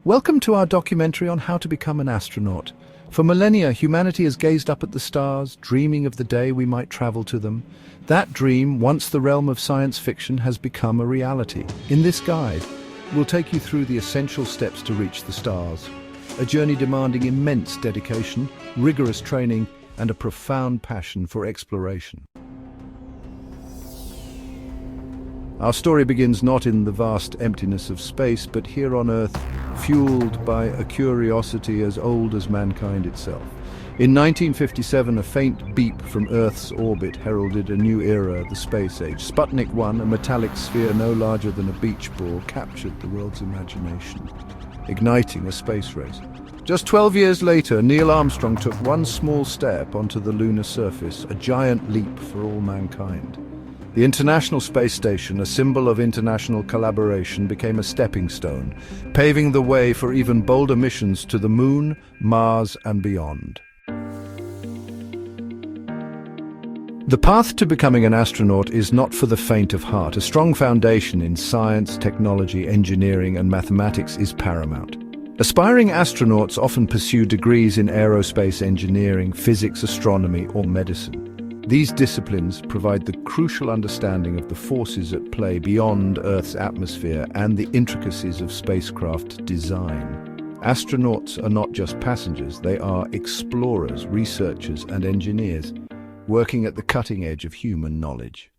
Welcome to our documentary on how to become an astronaut. For millennia, humanity has gazed up at the stars, dreaming of the day we might travel to them. That dream, once the realm of science fiction, has become a reality. In this guide, we'll take you through the essential steps to reach the stars. A journey demanding immense dedication, rigorous training, and a profound passion for exploration. Our story begins not in the vast emptiness of space, but here on Earth, fueled by a curiosity as old as mankind itself. In 1957, a faint beep from Earth's orbit heralded a new era, the space age. Sputnik 1, a metallic sphere no larger than a beach ball, captured the world's imagination, igniting a space race. Just 12 years later, Neil Armstrong took one small step onto the lunar surface, a giant leap for all mankind. The International Space Station, a symbol of international collaboration, became a stepping stone, paving the way for even bolder missions to the Moon, Mars, and beyond. The path to becoming an astronaut is not for the faint of heart. A strong foundation in science, technology, engineering, and mathematics is paramount. Aspiring astronauts often pursue degrees in aerospace engineering, physics, astronomy, or medicine. These disciplines provide the crucial understanding of the forces at play beyond Earth's atmosphere and the intricacies of spacecraft design. Astronauts are not just passengers, they are explorers, researchers, and engineers, working at the cutting edge of human knowledge.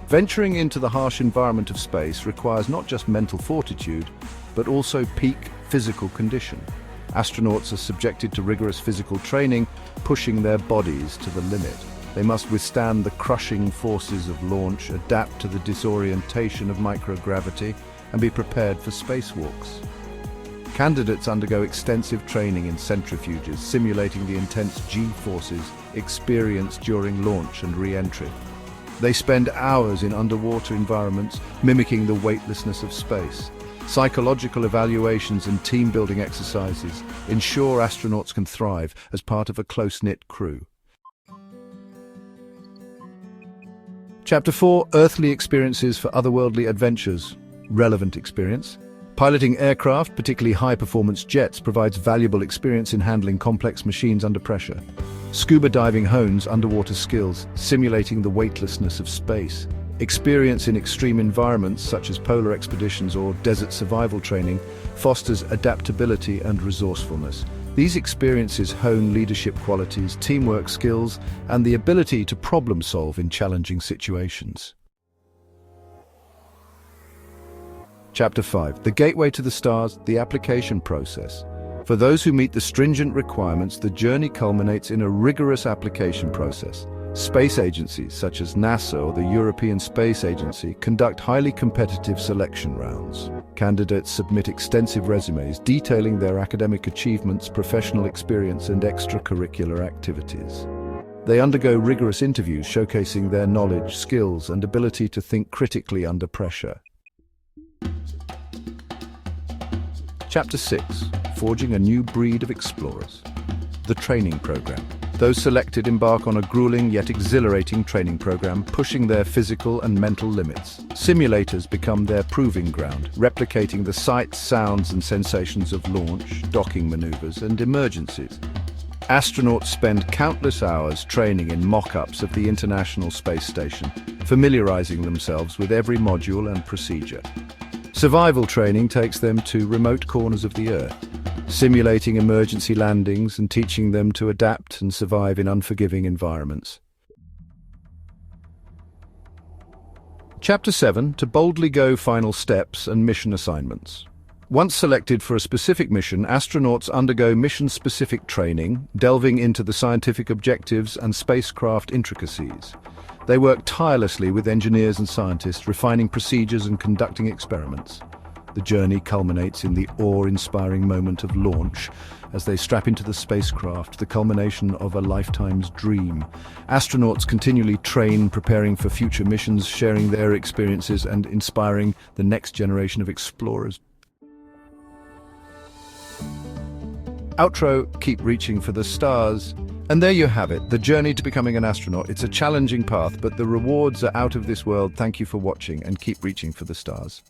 Venturing into the harsh environment of space requires not just mental fortitude, but also peak physical condition. Astronauts are subjected to rigorous physical training, pushing their bodies to the limit. They must withstand the crushing forces of launch, adapt to the disorientation of microgravity, and be prepared for spacewalks. Candidates undergo extensive training in centrifuges, simulating the intense G-forces experienced during launch and re-entry. They spend hours in underwater environments, mimicking the weightlessness of space. Psychological evaluations and team-building exercises ensure astronauts can thrive as part of a close-knit crew. Chapter 4, Earthly Experiences for Otherworldly Adventures. Relevant experience. Piloting aircraft, particularly high-performance jets, provides valuable experience in handling complex machines under pressure. Scuba diving hones underwater skills, simulating the weightlessness of space. Experience in extreme environments such as polar expeditions or desert survival training fosters adaptability and resourcefulness. These experiences hone leadership qualities, teamwork skills, and the ability to problem solve in challenging situations. Chapter 5. The Gateway to the Stars, the Application Process. For those who meet the stringent requirements, the journey culminates in a rigorous application process. Space agencies such as NASA or the European Space Agency conduct highly competitive selection rounds. Candidates submit extensive resumes detailing their academic achievements, professional experience, and extracurricular activities. They undergo rigorous interviews showcasing their knowledge, skills, and ability to think critically under pressure. Chapter 6. Forging a New Breed of Explorers. The Training Program. Those selected embark on a grueling yet exhilarating training program, pushing their physical and mental limits. Simulators become their proving ground, replicating the sights, sounds, and sensations of launch, docking maneuvers, and emergencies. Astronauts spend countless hours training in mock-ups of the International Space Station, familiarizing themselves with every module and procedure. Survival training takes them to remote corners of the Earth, simulating emergency landings and teaching them to adapt and survive in unforgiving environments. Chapter 7. To boldly go final steps and mission assignments. Once selected for a specific mission, astronauts undergo mission-specific training, delving into the scientific objectives and spacecraft intricacies. They work tirelessly with engineers and scientists, refining procedures and conducting experiments. The journey culminates in the awe-inspiring moment of launch as they strap into the spacecraft, the culmination of a lifetime's dream. Astronauts continually train, preparing for future missions, sharing their experiences and inspiring the next generation of explorers. Outro, keep reaching for the stars. And there you have it, the journey to becoming an astronaut. It's a challenging path, but the rewards are out of this world. Thank you for watching and keep reaching for the stars.